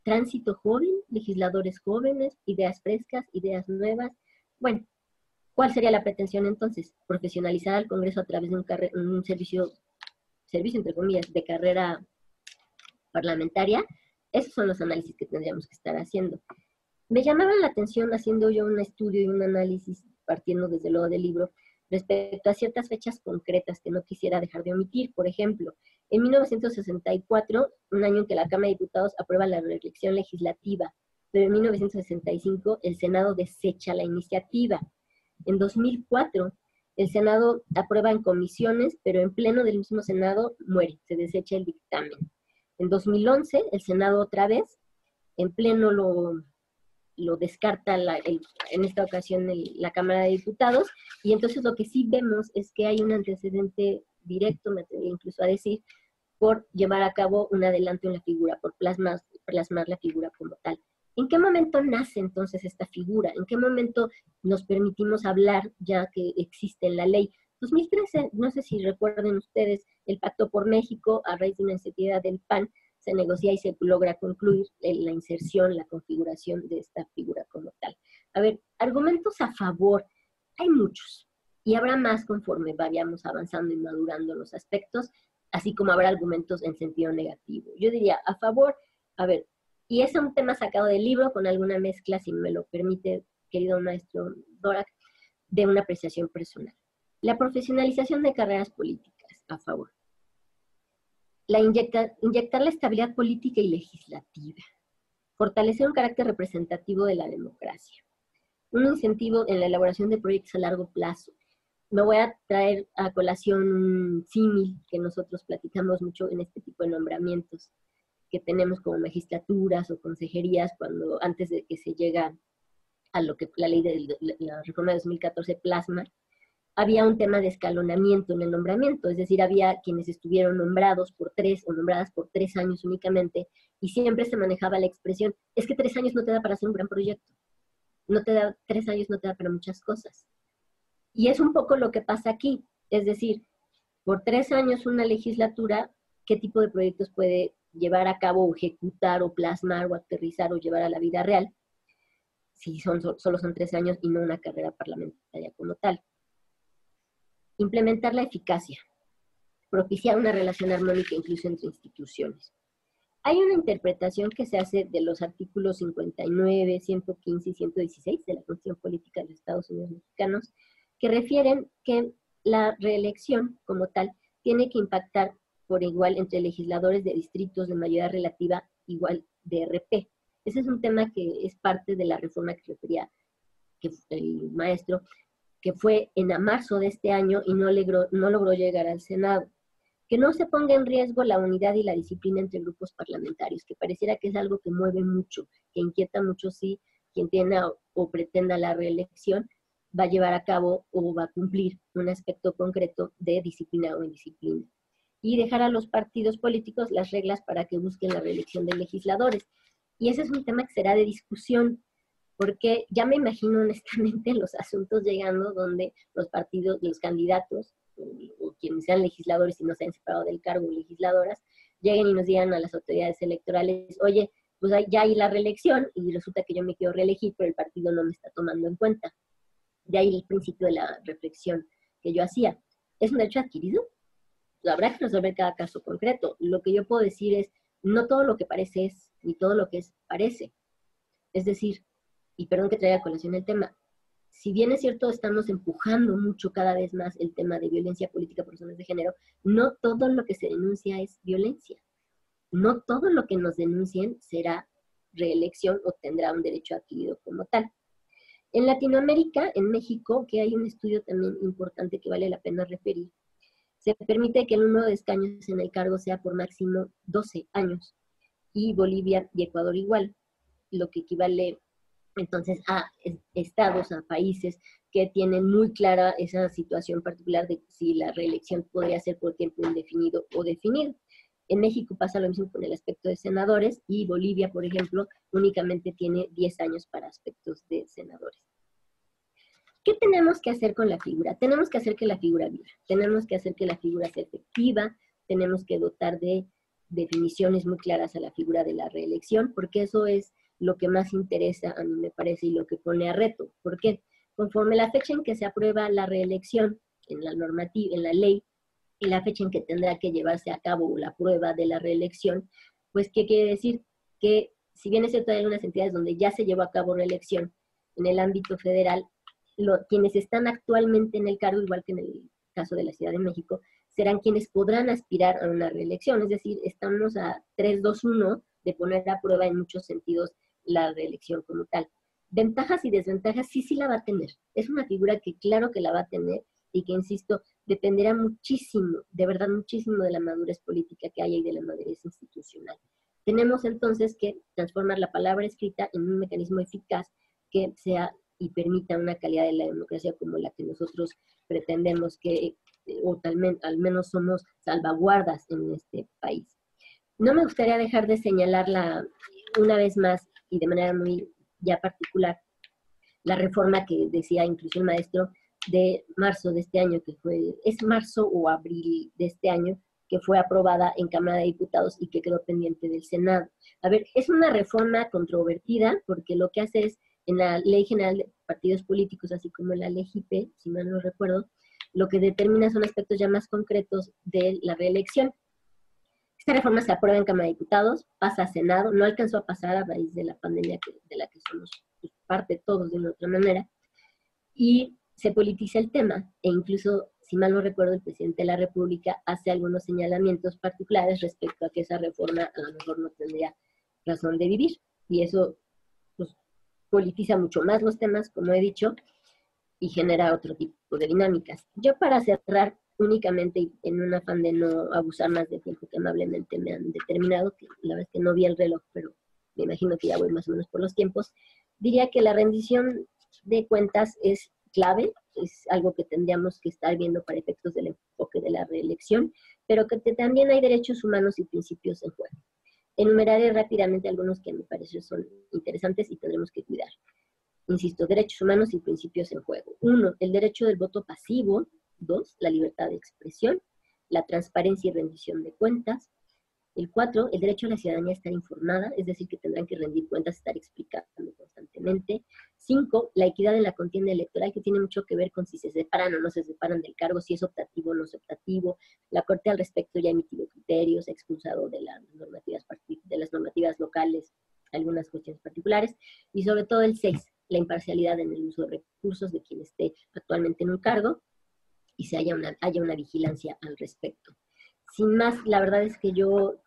Tránsito joven, legisladores jóvenes, ideas frescas, ideas nuevas. Bueno, ¿cuál sería la pretensión entonces? Profesionalizar al Congreso a través de un servicio entre comillas, de carrera parlamentaria. Esos son los análisis que tendríamos que estar haciendo. Me llamaba la atención, haciendo yo un estudio y un análisis, partiendo desde luego del libro, respecto a ciertas fechas concretas que no quisiera dejar de omitir. Por ejemplo, En 1964, un año en que la Cámara de Diputados aprueba la reelección legislativa, pero en 1965 el Senado desecha la iniciativa. En 2004, el Senado aprueba en comisiones, pero en pleno del mismo Senado muere, se desecha el dictamen. En 2011, el Senado otra vez, en pleno lo descarta en esta ocasión la Cámara de Diputados, y entonces lo que sí vemos es que hay un antecedente directo, me atrevería incluso a decir, por llevar a cabo un adelanto en la figura, por plasmar la figura como tal. ¿En qué momento nace entonces esta figura? ¿En qué momento nos permitimos hablar ya que existe en la ley? 2013, no sé si recuerden ustedes, el Pacto por México, a raíz de una iniciativa del PAN, se negocia y se logra concluir la inserción, la configuración de esta figura como tal. A ver, argumentos a favor, hay muchos, y habrá más conforme vayamos avanzando y madurando los aspectos, así como habrá argumentos en sentido negativo. Yo diría, a favor, a ver, y es un tema sacado del libro con alguna mezcla, si me lo permite, querido maestro Dorak, de una apreciación personal. La profesionalización de carreras políticas, a favor. Inyectar la estabilidad política y legislativa. Fortalecer un carácter representativo de la democracia. Un incentivo en la elaboración de proyectos a largo plazo. Me voy a traer a colación un símil que nosotros platicamos mucho en este tipo de nombramientos que tenemos como magistraturas o consejerías antes de que se llega a lo que la ley de la reforma de 2014 plasma. Había un tema de escalonamiento en el nombramiento, es decir, había quienes estuvieron nombrados por 3 o nombradas por 3 años únicamente, y siempre se manejaba la expresión, es que 3 años no te da para hacer un gran proyecto, 3 años no te da para muchas cosas. Y es un poco lo que pasa aquí, es decir, por 3 años una legislatura, ¿qué tipo de proyectos puede llevar a cabo o ejecutar o plasmar o aterrizar o llevar a la vida real? Si solo son 3 años y no una carrera parlamentaria como tal. Implementar la eficacia, propiciar una relación armónica incluso entre instituciones. Hay una interpretación que se hace de los artículos 59, 115 y 116 de la Constitución Política de los Estados Unidos Mexicanos, que refieren que la reelección como tal tiene que impactar por igual entre legisladores de distritos de mayoría relativa igual de RP. Ese es un tema que es parte de la reforma que refería que el maestro, que fue en marzo de este año y no logró llegar al Senado. Que no se ponga en riesgo la unidad y la disciplina entre grupos parlamentarios, que pareciera que es algo que mueve mucho, que inquieta mucho si quien tenga o pretenda la reelección va a llevar a cabo o va a cumplir un aspecto concreto de disciplina o indisciplina. Y dejar a los partidos políticos las reglas para que busquen la reelección de legisladores. Y ese es un tema que será de discusión, porque ya me imagino honestamente los asuntos llegando donde los partidos, los candidatos, o quienes sean legisladores y no se han separado del cargo legisladoras, lleguen y nos digan a las autoridades electorales, oye, pues ya hay la reelección y resulta que yo me quiero reelegir, pero el partido no me está tomando en cuenta. De ahí el principio de la reflexión que yo hacía. ¿Es un derecho adquirido? Habrá que resolver cada caso concreto. Lo que yo puedo decir es, no todo lo que parece es, ni todo lo que es parece. Es decir, y perdón que traiga a colación el tema, si bien es cierto, estamos empujando mucho cada vez más el tema de violencia política por razones de género, no todo lo que se denuncia es violencia. No todo lo que nos denuncien será reelección o tendrá un derecho adquirido como tal. En Latinoamérica, en México, que hay un estudio también importante que vale la pena referir, se permite que el número de escaños en el cargo sea por máximo 12 años, y Bolivia y Ecuador igual, lo que equivale entonces a estados, a países que tienen muy clara esa situación particular de si la reelección podría ser por tiempo indefinido o definido. En México pasa lo mismo con el aspecto de senadores, y Bolivia, por ejemplo, únicamente tiene 10 años para aspectos de senadores. ¿Qué tenemos que hacer con la figura? Tenemos que hacer que la figura viva, tenemos que hacer que la figura sea efectiva, tenemos que dotar de definiciones muy claras a la figura de la reelección, porque eso es lo que más interesa a mí me parece y lo que pone a reto. ¿Por qué? Conforme la fecha en que se aprueba la reelección en la normativa, en la ley, y la fecha en que tendrá que llevarse a cabo la prueba de la reelección, pues ¿qué quiere decir? Que si bien es cierto hay algunas entidades donde ya se llevó a cabo reelección en el ámbito federal, quienes están actualmente en el cargo, igual que en el caso de la Ciudad de México, serán quienes podrán aspirar a una reelección. Es decir, estamos a 3-2-1 de poner a prueba en muchos sentidos la reelección como tal. Ventajas y desventajas sí la va a tener. Es una figura que claro que la va a tener y que, insisto, dependerá muchísimo, de verdad muchísimo de la madurez política que haya y de la madurez institucional. Tenemos entonces que transformar la palabra escrita en un mecanismo eficaz que sea y permita una calidad de la democracia como la que nosotros pretendemos que, o al menos somos salvaguardas en este país. No me gustaría dejar de señalar una vez más y de manera muy ya particular, la reforma que decía incluso el maestro de marzo de este año, es marzo o abril de este año, que fue aprobada en Cámara de Diputados y que quedó pendiente del Senado. A ver, es una reforma controvertida porque lo que hace es, en la Ley General de Partidos Políticos, así como en la Ley JIPE, si mal no recuerdo, lo que determina son aspectos ya más concretos de la reelección. Esta reforma se aprueba en Cámara de Diputados, pasa a Senado, no alcanzó a pasar a raíz de la pandemia de la que somos parte todos de una u otra manera, y se politiza el tema, e incluso, si mal no recuerdo, el presidente de la República hace algunos señalamientos particulares respecto a que esa reforma a lo mejor no tendría razón de vivir, y eso pues, politiza mucho más los temas, como he dicho, y genera otro tipo de dinámicas. Yo, para cerrar únicamente, en un afán de no abusar más del tiempo que amablemente me han determinado, que la verdad es que no vi el reloj, pero me imagino que ya voy más o menos por los tiempos, diría que la rendición de cuentas es clave, es algo que tendríamos que estar viendo para efectos del enfoque de la reelección, pero que también hay derechos humanos y principios en juego. Enumeraré rápidamente algunos que me parecen son interesantes y tendremos que cuidar. Insisto, derechos humanos y principios en juego. 1, el derecho del voto pasivo. 2, la libertad de expresión, la transparencia y rendición de cuentas. El 4, el derecho a la ciudadanía a estar informada, es decir, que tendrán que rendir cuentas, estar explicando constantemente. 5, la equidad en la contienda electoral, que tiene mucho que ver con si se separan o no se separan del cargo, si es optativo o no es optativo. La Corte al respecto ya ha emitido criterios, ha expulsado de las normativas locales algunas cuestiones particulares. Y sobre todo el 6, la imparcialidad en el uso de recursos de quien esté actualmente en un cargo y se haya una vigilancia al respecto. Sin más, la verdad es que yo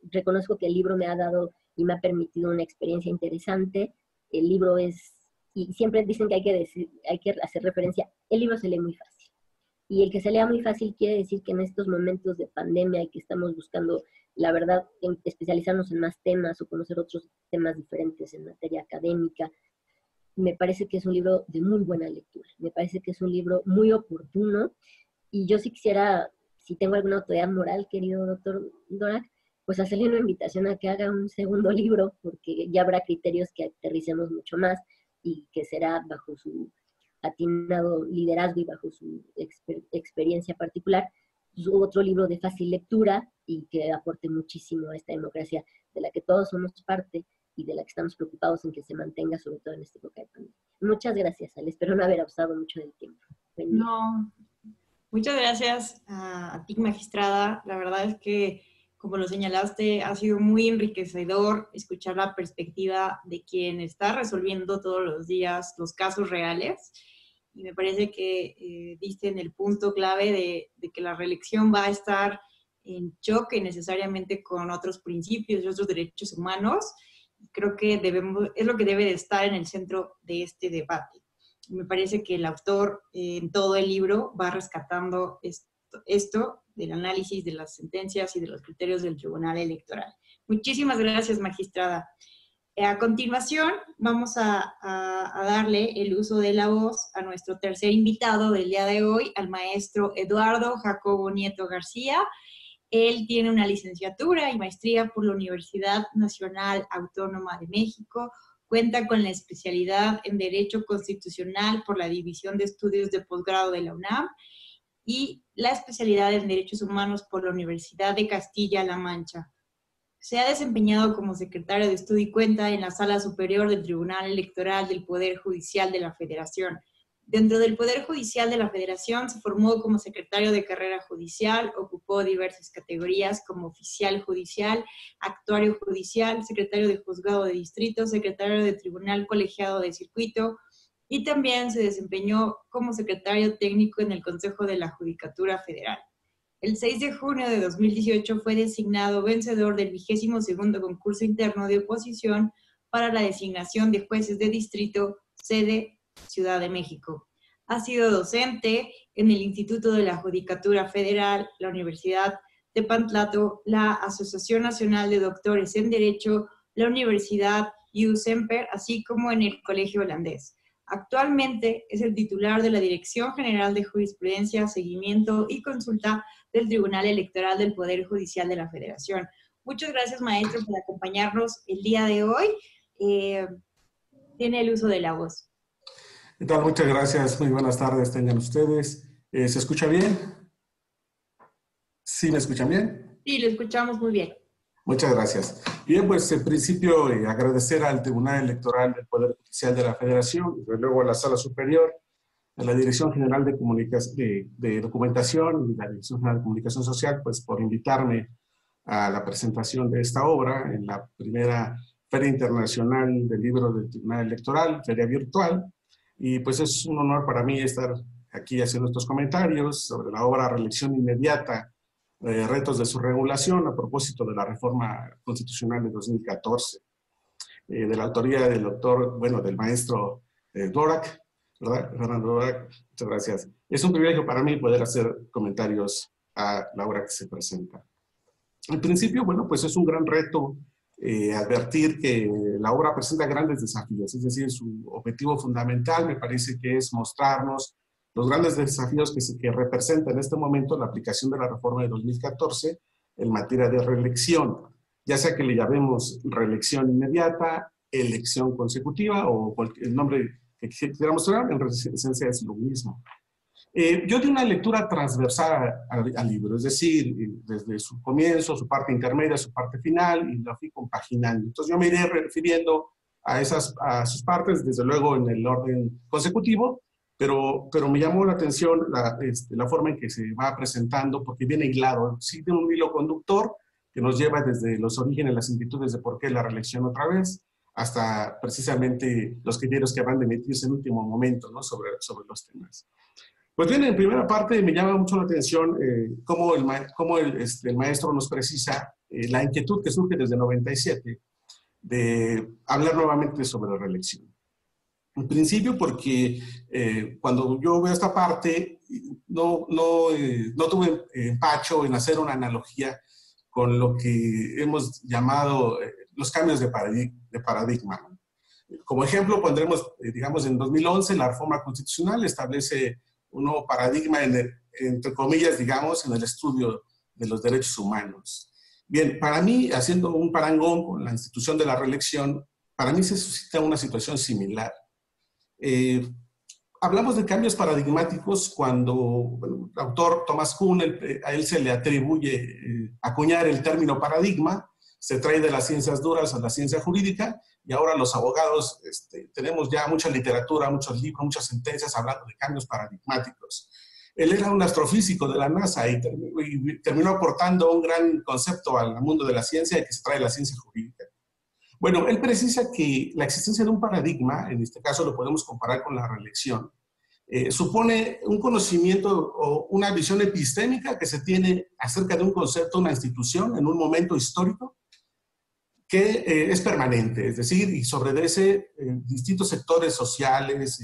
reconozco que el libro me ha dado y me ha permitido una experiencia interesante. El libro y siempre dicen que hay que hacer referencia, el libro se lee muy fácil. Y el que se lea muy fácil quiere decir que en estos momentos de pandemia y que estamos buscando, la verdad, especializarnos en más temas o conocer otros temas diferentes en materia académica, me parece que es un libro de muy buena lectura. Me parece que es un libro muy oportuno y yo sí quisiera, si tengo alguna autoridad moral, querido doctor Dorak, pues hacerle una invitación a que haga un segundo libro, porque ya habrá criterios que aterricemos mucho más y que será bajo su atinado liderazgo y bajo su experiencia particular, otro libro de fácil lectura y que aporte muchísimo a esta democracia de la que todos somos parte y de la que estamos preocupados en que se mantenga, sobre todo en esta época de pandemia. Muchas gracias, Ale. Espero no haber abusado mucho del tiempo. No, muchas gracias a ti, magistrada. La verdad es que, como lo señalaste, ha sido muy enriquecedor escuchar la perspectiva de quien está resolviendo todos los días los casos reales. Y me parece que diste en el punto clave de que la reelección va a estar en choque necesariamente con otros principios y otros derechos humanos. Creo que es lo que debe de estar en el centro de este debate. Me parece que el autor en todo el libro va rescatando esto del análisis de las sentencias y de los criterios del Tribunal Electoral. Muchísimas gracias, magistrada. A continuación, vamos a darle el uso de la voz a nuestro tercer invitado del día de hoy, al maestro Eduardo Jacobo Nieto García. Él tiene una licenciatura y maestría por la Universidad Nacional Autónoma de México. Cuenta con la especialidad en Derecho Constitucional por la División de Estudios de Posgrado de la UNAM y la especialidad en Derechos Humanos por la Universidad de Castilla-La Mancha. Se ha desempeñado como secretario de Estudio y Cuenta en la Sala Superior del Tribunal Electoral del Poder Judicial de la Federación. Dentro del Poder Judicial de la Federación se formó como secretario de carrera judicial, ocupó diversas categorías como oficial judicial, actuario judicial, secretario de juzgado de distrito, secretario de tribunal colegiado de circuito y también se desempeñó como secretario técnico en el Consejo de la Judicatura Federal. El 6 de junio de 2018 fue designado vencedor del 22º concurso interno de oposición para la designación de jueces de distrito, sede Ciudad de México. Ha sido docente en el Instituto de la Judicatura Federal, la Universidad de Pantlato, la Asociación Nacional de Doctores en Derecho, la Universidad U Semper, así como en el Colegio Holandés. Actualmente es el titular de la Dirección General de Jurisprudencia, Seguimiento y Consulta del Tribunal Electoral del Poder Judicial de la Federación. Muchas gracias, maestro, por acompañarnos el día de hoy. Tiene el uso de la voz. ¿Qué tal? Muchas gracias. Muy buenas tardes tengan ustedes. ¿Se escucha bien? ¿Sí me escuchan bien? Sí, lo escuchamos muy bien. Muchas gracias. Bien, pues en principio agradecer al Tribunal Electoral del Poder Judicial de la Federación, y luego a la Sala Superior, a la Dirección General de Documentación y la Dirección General de Comunicación Social, pues por invitarme a la presentación de esta obra en la primera Feria Internacional del Libro del Tribunal Electoral, feria virtual, y pues es un honor para mí estar aquí haciendo estos comentarios sobre la obra Reelección Inmediata, retos de su regulación a propósito de la reforma constitucional de 2014, de la autoría del doctor, del maestro Dvorak, ¿verdad? Fernando Dvorak, muchas gracias. Es un privilegio para mí poder hacer comentarios a la obra que se presenta. En principio, pues es un gran reto advertir que la obra presenta grandes desafíos, es decir, su objetivo fundamental me parece que es mostrarnos los grandes desafíos que representa en este momento la aplicación de la reforma de 2014 en materia de reelección, ya sea que le llamemos reelección inmediata, elección consecutiva o el nombre que quisiéramos tener, en esencia es lo mismo. Yo di una lectura transversal al libro, es decir, desde su comienzo, su parte intermedia, su parte final, y lo fui compaginando. Entonces yo me iré refiriendo a sus partes, desde luego en el orden consecutivo, pero me llamó la atención la forma en que se va presentando, porque viene hilado, sigue un hilo conductor que nos lleva desde los orígenes, las inquietudes de por qué la reelección otra vez, hasta precisamente los criterios que van a emitirse en último momento, ¿no? sobre los temas. Pues bien, en primera parte me llama mucho la atención cómo el maestro nos precisa la inquietud que surge desde el 97 de hablar nuevamente sobre la reelección. En principio porque cuando yo veo esta parte no tuve empacho en hacer una analogía con lo que hemos llamado los cambios de paradigma. Como ejemplo pondremos, digamos, en 2011 la reforma constitucional establece un nuevo paradigma, entre comillas, digamos, en el estudio de los derechos humanos. Bien, para mí, haciendo un parangón con la institución de la reelección, para mí se suscita una situación similar. Hablamos de cambios paradigmáticos cuando el autor Thomas Kuhn, a él se le atribuye acuñar el término paradigma, se trae de las ciencias duras a la ciencia jurídica, y ahora los abogados tenemos ya mucha literatura, muchos libros, muchas sentencias hablando de cambios paradigmáticos. Él era un astrofísico de la NASA y terminó aportando un gran concepto al mundo de la ciencia y que se trae de la ciencia jurídica. Bueno, él precisa que la existencia de un paradigma, en este caso lo podemos comparar con la reelección, supone un conocimiento o una visión epistémica que se tiene acerca de un concepto, una institución, en un momento histórico, que es permanente, es decir, y sobre ese distintos sectores sociales,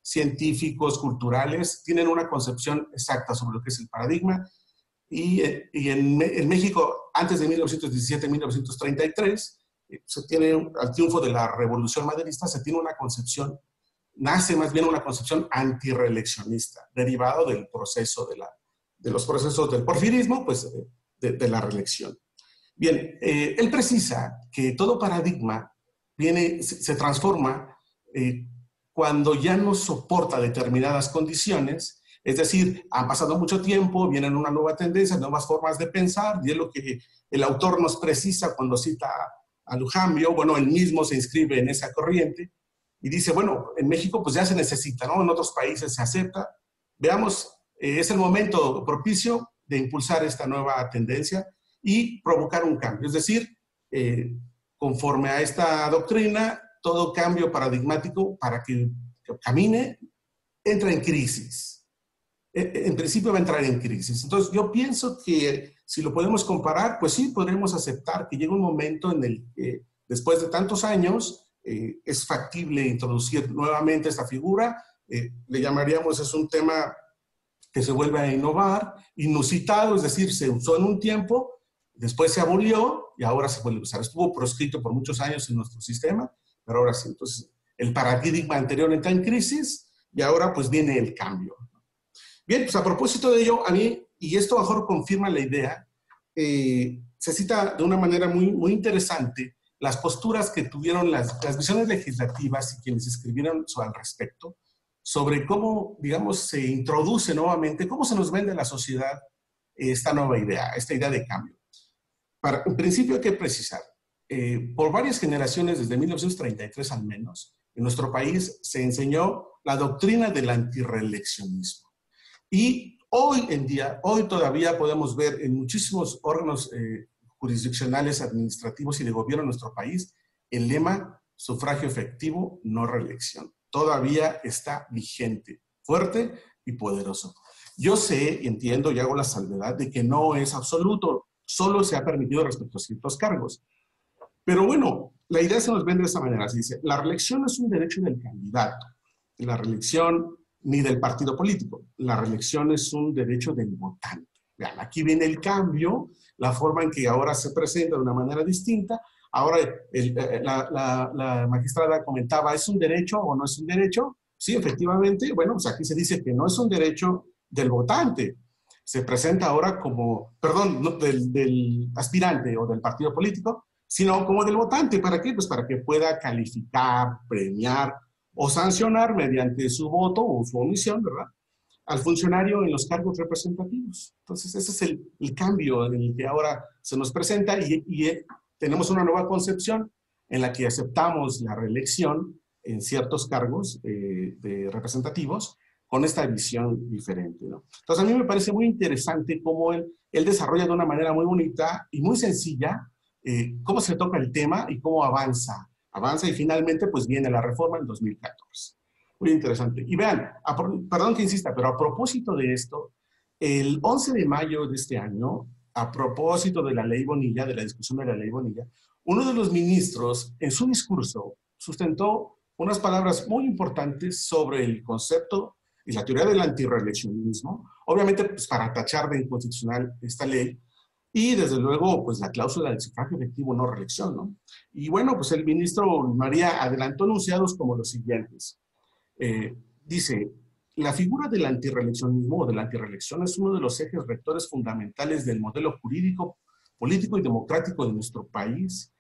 científicos, culturales, tienen una concepción exacta sobre lo que es el paradigma. Y en México, antes de 1917-1933, se tiene, al triunfo de la Revolución Maderista, se tiene una concepción, nace más bien una concepción antirreeleccionista, derivado del proceso de los procesos del porfirismo, pues de la reelección. Bien, él precisa que todo paradigma se transforma cuando ya no soporta determinadas condiciones, es decir, ha pasado mucho tiempo, vienen una nueva tendencia, nuevas formas de pensar, y es lo que el autor nos precisa cuando cita a Lujambio. Bueno, él mismo se inscribe en esa corriente y dice, bueno, en México pues ya se necesita, ¿no? En otros países se acepta. Veamos, es el momento propicio de impulsar esta nueva tendencia y provocar un cambio. Es decir, conforme a esta doctrina, todo cambio paradigmático para que camine entra en crisis. en principio va a entrar en crisis. Entonces, yo pienso que si lo podemos comparar, pues sí, podremos aceptar que llega un momento en el que, después de tantos años, es factible introducir nuevamente esta figura. Le llamaríamos, es un tema que se vuelve a innovar, inusitado, es decir, se usó en un tiempo, después se abolió y ahora se vuelve a usar. Estuvo proscrito por muchos años en nuestro sistema, pero ahora sí. Entonces, el paradigma anterior entra en crisis y ahora pues viene el cambio. Bien, pues a propósito de ello, a mí, y esto mejor confirma la idea, se cita de una manera muy interesante las posturas que tuvieron las visiones legislativas y quienes escribieron al respecto, sobre cómo, digamos, se introduce nuevamente, cómo se nos vende a la sociedad esta nueva idea, esta idea de cambio. En principio hay que precisar, por varias generaciones, desde 1933 al menos, en nuestro país se enseñó la doctrina del antirreeleccionismo. Y hoy en día, hoy todavía podemos ver en muchísimos órganos jurisdiccionales, administrativos y de gobierno en nuestro país, el lema sufragio efectivo, no reelección. Todavía está vigente, fuerte y poderoso. Yo sé y entiendo y hago la salvedad de que no es absoluto, solo se ha permitido respecto a ciertos cargos. Pero bueno, la idea se nos vende de esta manera. Se dice, la reelección es un derecho del candidato. La reelección ni del partido político. La reelección es un derecho del votante. Vean, aquí viene el cambio, la forma en que ahora se presenta de una manera distinta. Ahora la magistrada comentaba, ¿es un derecho o no es un derecho? Sí, efectivamente. Bueno, pues aquí se dice que no es un derecho del votante. Se presenta ahora como, perdón, no del aspirante o del partido político, sino como del votante. ¿Para qué? Pues para que pueda calificar, premiar o sancionar mediante su voto o su omisión, ¿verdad?, al funcionario en los cargos representativos. Entonces, ese es el cambio en el que ahora se nos presenta y tenemos una nueva concepción en la que aceptamos la reelección en ciertos cargos de representativos con esta visión diferente, ¿no? Entonces, a mí me parece muy interesante cómo él desarrolla de una manera muy bonita y muy sencilla cómo se toca el tema y cómo avanza y finalmente pues viene la reforma en 2014. Muy interesante. Y vean, perdón que insista, pero a propósito de esto, el 11 de mayo de este año, a propósito de la ley Bonilla, de la discusión de la ley Bonilla, uno de los ministros en su discurso sustentó unas palabras muy importantes sobre el concepto y la teoría del antirreeleccionismo, obviamente pues para tachar de inconstitucional esta ley, y desde luego, pues la cláusula del sufragio efectivo no reelección, ¿no? Y bueno, pues el ministro María adelantó enunciados como los siguientes. Dice, la figura del antirreeleccionismo o de la antirreelección es uno de los ejes rectores fundamentales del modelo jurídico, político y democrático de nuestro país.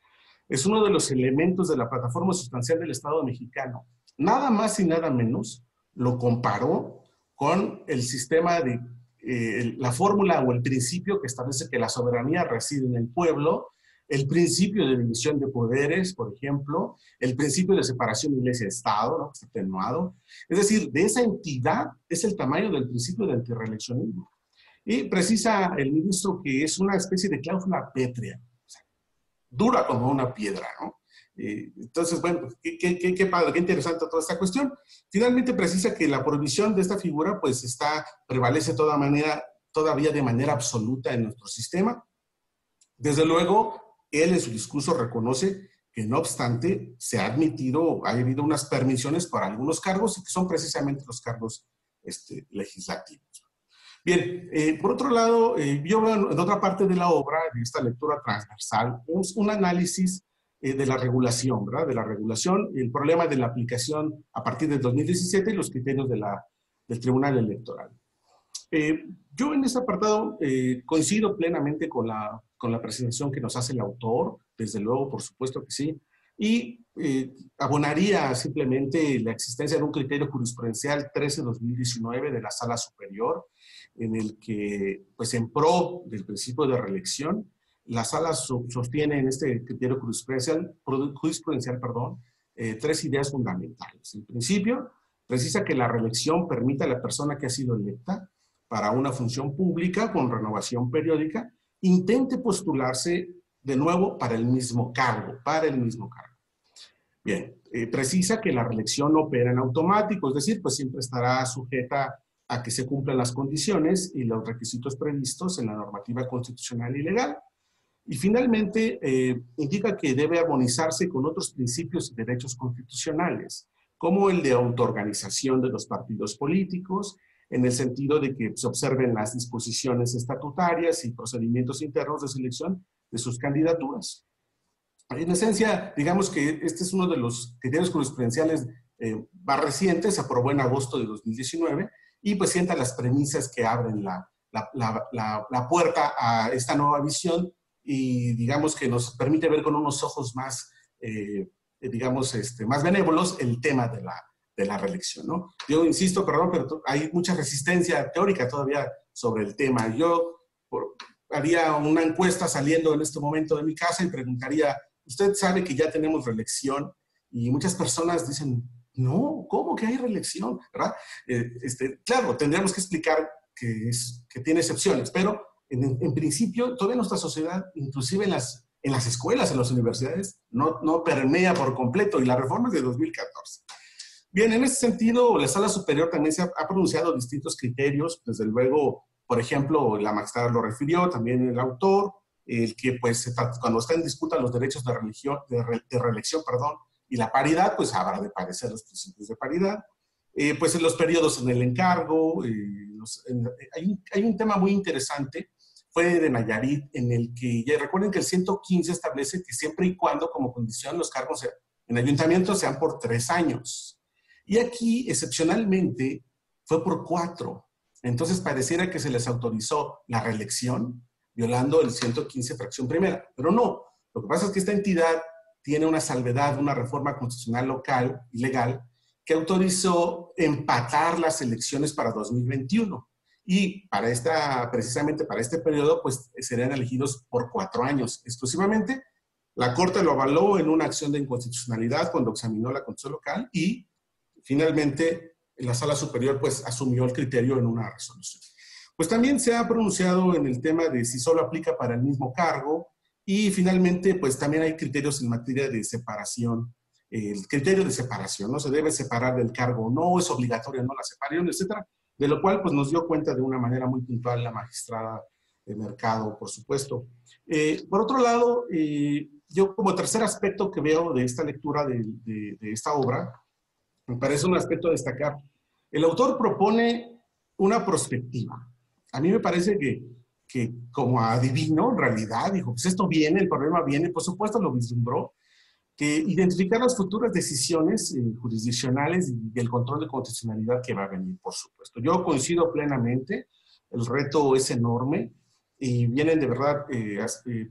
Es uno de los elementos de la plataforma sustancial del Estado mexicano. Nada más y nada menos lo comparó con el sistema de la fórmula o el principio que establece que la soberanía reside en el pueblo, el principio de división de poderes, por ejemplo, el principio de separación de iglesia-estado, ¿no?, que está atenuado. Es decir, de esa entidad es el tamaño del principio del antirreeleccionismo. Y precisa el ministro que es una especie de cláusula pétrea, o sea, dura como una piedra, ¿no? Entonces, bueno, qué padre, qué interesante toda esta cuestión. Finalmente precisa que la prohibición de esta figura pues prevalece todavía de manera absoluta en nuestro sistema. Desde luego, él en su discurso reconoce que no obstante se ha habido unas permisiones para algunos cargos y que son precisamente los cargos legislativos. Bien, por otro lado, yo veo en otra parte de la obra, de esta lectura transversal, un análisis de la regulación, ¿verdad? De la regulación, el problema de la aplicación a partir del 2017 y los criterios del Tribunal Electoral. Yo en este apartado coincido plenamente con la presentación que nos hace el autor, desde luego, por supuesto que sí, y abonaría simplemente la existencia de un criterio jurisprudencial 13-2019 de la Sala Superior, en el que, pues en pro del principio de reelección, la Sala sostiene en este criterio jurisprudencial, tres ideas fundamentales. En principio, precisa que la reelección permite a la persona que ha sido electa para una función pública con renovación periódica, intente postularse de nuevo para el mismo cargo, Bien, precisa que la reelección opera en automático, es decir, pues siempre estará sujeta a que se cumplan las condiciones y los requisitos previstos en la normativa constitucional y legal. Y finalmente, indica que debe armonizarse con otros principios y derechos constitucionales, como el de autoorganización de los partidos políticos, en el sentido de que se observen las disposiciones estatutarias y procedimientos internos de selección de sus candidaturas. En esencia, digamos que este es uno de los criterios jurisprudenciales más recientes, se aprobó en agosto de 2019, y pues sienta las premisas que abren la puerta a esta nueva visión y digamos que nos permite ver con unos ojos más, digamos, más benévolos el tema de la reelección, ¿no? Yo insisto, perdón, pero hay mucha resistencia teórica todavía sobre el tema. Yo haría una encuesta saliendo en este momento de mi casa y preguntaría, ¿usted sabe que ya tenemos reelección? Y muchas personas dicen, no, ¿cómo que hay reelección? ¿Verdad? Claro, tendríamos que explicar que tiene excepciones, pero en principio, toda nuestra sociedad, inclusive en las escuelas, en las universidades, no permea por completo, y la reforma es de 2014. Bien, en ese sentido, la Sala Superior también se ha pronunciado distintos criterios, desde luego, por ejemplo, la magistrada lo refirió, también el autor, el que pues cuando está en disputa los derechos de reelección, perdón, y la paridad, pues habrá de parecer los principios de paridad. Pues en los periodos en el encargo, hay un tema muy interesante, fue de Nayarit, en el que, ya recuerden que el 115 establece que siempre y cuando como condición los cargos en ayuntamientos sean por 3 años. Y aquí, excepcionalmente, fue por 4. Entonces pareciera que se les autorizó la reelección, violando el 115 fracción primera. Pero no, lo que pasa es que esta entidad tiene una salvedad, una reforma constitucional local y legal, que autorizó empatar las elecciones para 2021. Y precisamente para este periodo, pues serían elegidos por 4 años exclusivamente. La Corte lo avaló en una acción de inconstitucionalidad cuando examinó la Constitución local y finalmente la Sala Superior pues asumió el criterio en una resolución. Pues también se ha pronunciado en el tema de si solo aplica para el mismo cargo y finalmente pues también hay criterios en materia de separación. El criterio de separación, ¿no? Se debe separar del cargo, no es obligatorio, no la separación, etcétera. De lo cual, pues, nos dio cuenta de una manera muy puntual la magistrada de Mercado, por supuesto. Por otro lado, yo como tercer aspecto que veo de esta lectura de esta obra, me parece un aspecto a destacar. El autor propone una perspectiva. A mí me parece que como adivino, en realidad, dijo, pues esto viene, el problema viene, por supuesto lo vislumbró, que identificar las futuras decisiones jurisdiccionales y el control de constitucionalidad que va a venir, por supuesto. Yo coincido plenamente, el reto es enorme y vienen de verdad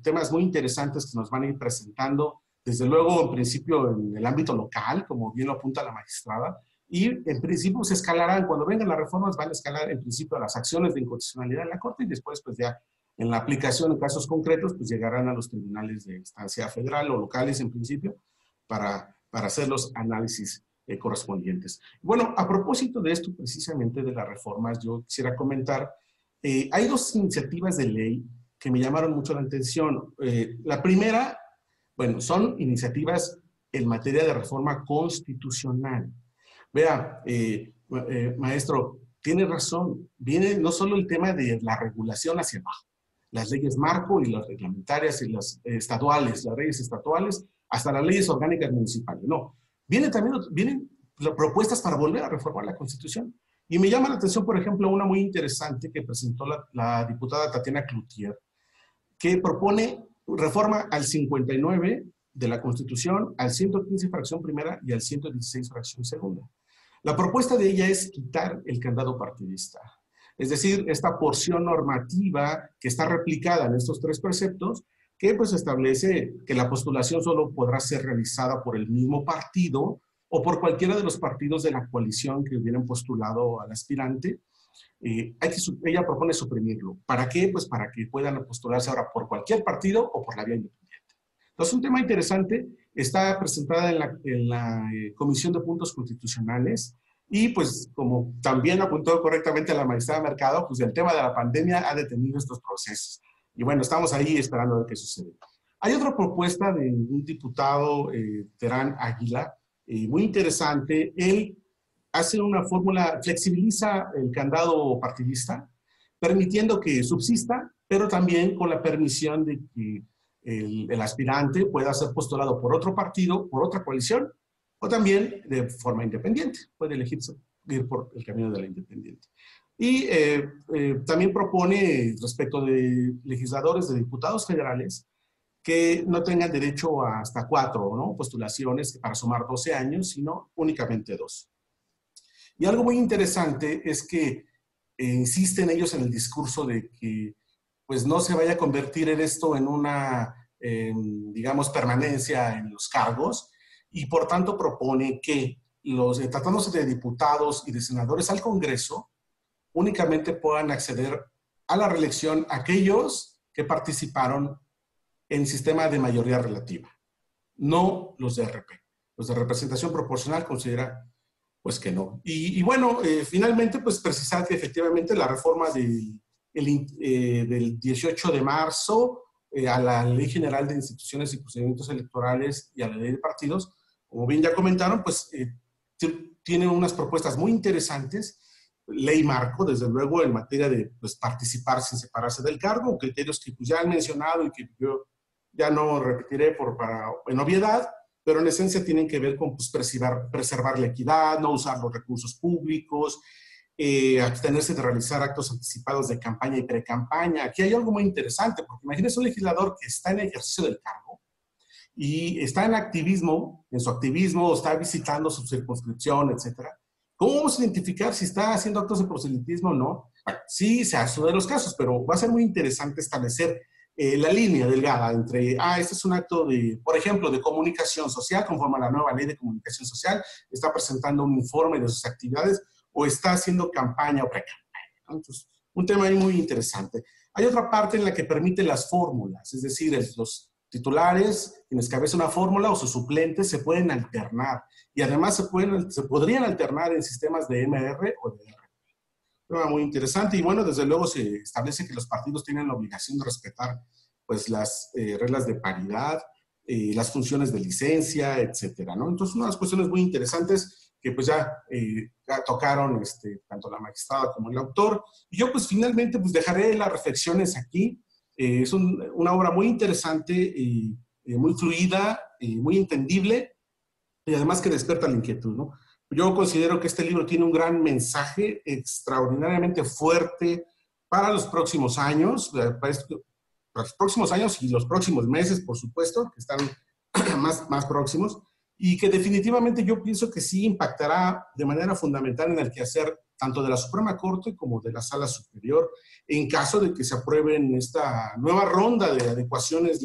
temas muy interesantes que nos van a ir presentando, desde luego en principio en el ámbito local, como bien lo apunta la magistrada, y en principio se escalarán, cuando vengan las reformas van a escalar en principio a las acciones de inconstitucionalidad en la Corte y después pues ya en la aplicación en casos concretos, pues llegarán a los tribunales de instancia federal o locales en principio para hacer los análisis correspondientes. Bueno, a propósito de esto precisamente de las reformas, yo quisiera comentar, hay 2 iniciativas de ley que me llamaron mucho la atención. La primera, bueno, son iniciativas en materia de reforma constitucional. Vea, maestro, tiene razón, viene no solo el tema de la regulación hacia abajo, las leyes marco y las reglamentarias y las estaduales, las leyes estatuales, hasta las leyes orgánicas municipales. No, vienen propuestas para volver a reformar la Constitución. Y me llama la atención, por ejemplo, una muy interesante que presentó la diputada Tatiana Cloutier, que propone reforma al 59 de la Constitución, al 115 fracción primera y al 116 fracción segunda. La propuesta de ella es quitar el candado partidista. Es decir, esta porción normativa que está replicada en estos 3 preceptos, que pues establece que la postulación solo podrá ser realizada por el mismo partido o por cualquiera de los partidos de la coalición que hubieran postulado al aspirante. Ella propone suprimirlo. ¿Para qué? Pues para que puedan postularse ahora por cualquier partido o por la vía independiente. Entonces, un tema interesante, está presentada en la Comisión de Puntos Constitucionales. Y pues como también apuntó correctamente la magistrada Mercado, pues el tema de la pandemia ha detenido estos procesos. Y bueno, estamos ahí esperando a ver qué sucede. Hay otra propuesta de un diputado, Terán Águila, muy interesante. Él hace una fórmula, flexibiliza el candado partidista, permitiendo que subsista, pero también con la permisión de que el aspirante pueda ser postulado por otro partido, por otra coalición, o también de forma independiente. Puede elegirse ir por el camino de la independiente. Y también propone, respecto de legisladores, de diputados federales, que no tengan derecho a hasta 4, ¿no?, postulaciones para sumar 12 años, sino únicamente 2. Y algo muy interesante es que insisten ellos en el discurso de que pues no se vaya a convertir en esto en una, digamos, permanencia en los cargos, y por tanto propone que tratándose de diputados y de senadores al Congreso, únicamente puedan acceder a la reelección aquellos que participaron en sistema de mayoría relativa, no los de RP. Los de representación proporcional considera pues que no. Y bueno, finalmente pues precisar que efectivamente la reforma del 18 de marzo a la Ley General de Instituciones y Procedimientos Electorales y a la Ley de Partidos, como bien ya comentaron, pues tiene unas propuestas muy interesantes. Ley marco, desde luego, en materia de pues, participar sin separarse del cargo, criterios que pues, ya han mencionado y que yo ya no repetiré en obviedad, pero en esencia tienen que ver con pues, preservar la equidad, no usar los recursos públicos, abstenerse de realizar actos anticipados de campaña y pre-campaña. Aquí hay algo muy interesante, porque imagínense un legislador que está en ejercicio del cargo y está en su activismo, está visitando su circunscripción, etcétera. ¿Cómo vamos a identificar si está haciendo actos de proselitismo o no? Bueno, sí, se hace de los casos, pero va a ser muy interesante establecer la línea delgada entre, este es un acto de, por ejemplo, de comunicación social, conforme a la nueva ley de comunicación social, está presentando un informe de sus actividades, o está haciendo campaña o pre-campaña, ¿no? Entonces, un tema ahí muy interesante. Hay otra parte en la que permite las fórmulas, es decir, los titulares, quienes cabezan una fórmula o sus suplentes se pueden alternar, y además se podrían alternar en sistemas de MR o de RP. Tema muy interesante, y bueno, desde luego se establece que los partidos tienen la obligación de respetar pues las reglas de paridad, las funciones de licencia, etcétera, ¿no? Entonces, unas cuestiones muy interesantes que pues ya tocaron tanto la magistrada como el autor, y yo pues finalmente pues dejaré las reflexiones aquí. Es una obra muy interesante, muy fluida, muy entendible, y además que despierta la inquietud, ¿no? Yo considero que este libro tiene un gran mensaje extraordinariamente fuerte para los próximos años, y los próximos meses, por supuesto, que están más próximos, y que definitivamente yo pienso que sí impactará de manera fundamental en el quehacer tanto de la Suprema Corte como de la Sala Superior, en caso de que se aprueben esta nueva ronda de adecuaciones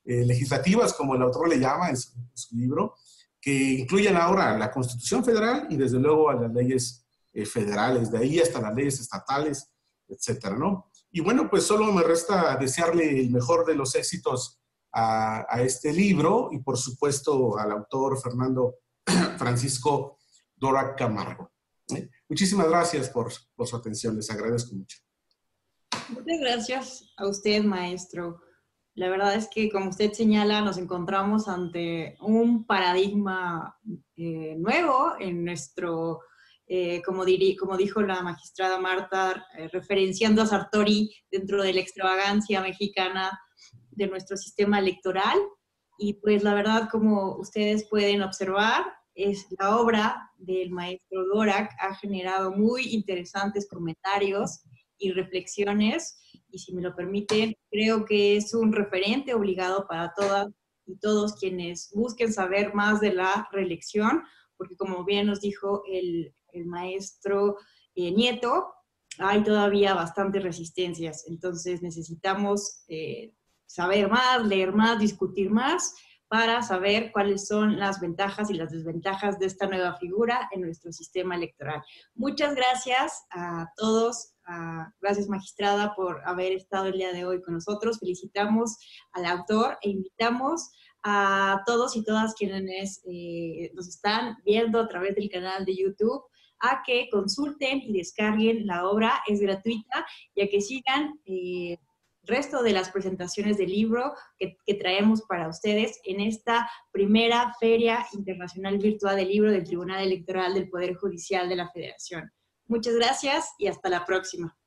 legislativas, como el autor le llama en su libro, que incluyen ahora la Constitución Federal y desde luego a las leyes federales, de ahí hasta las leyes estatales, etcétera, ¿no? Y bueno, pues solo me resta desearle el mejor de los éxitos a este libro y por supuesto al autor Fernando Francisco Dora Camargo. Muchísimas gracias por su atención, les agradezco mucho. Muchas gracias a usted, maestro. La verdad es que, como usted señala, nos encontramos ante un paradigma nuevo en nuestro, como dijo la magistrada Marta, referenciando a Sartori dentro de la extravagancia mexicana de nuestro sistema electoral. Y pues la verdad, como ustedes pueden observar, la obra del maestro Dvořák ha generado muy interesantes comentarios y reflexiones, y si me lo permiten, creo que es un referente obligado para todas y todos quienes busquen saber más de la reelección, porque como bien nos dijo el maestro Nieto, hay todavía bastantes resistencias, entonces necesitamos saber más, leer más, discutir más, para saber cuáles son las ventajas y las desventajas de esta nueva figura en nuestro sistema electoral. Muchas gracias a todos. Gracias, magistrada, por haber estado el día de hoy con nosotros. Felicitamos al autor e invitamos a todos y todas quienes nos están viendo a través del canal de YouTube a que consulten y descarguen la obra. Es gratuita y a que sigan resto de las presentaciones del libro que traemos para ustedes en esta primera Feria Internacional Virtual del Libro del Tribunal Electoral del Poder Judicial de la Federación. Muchas gracias y hasta la próxima.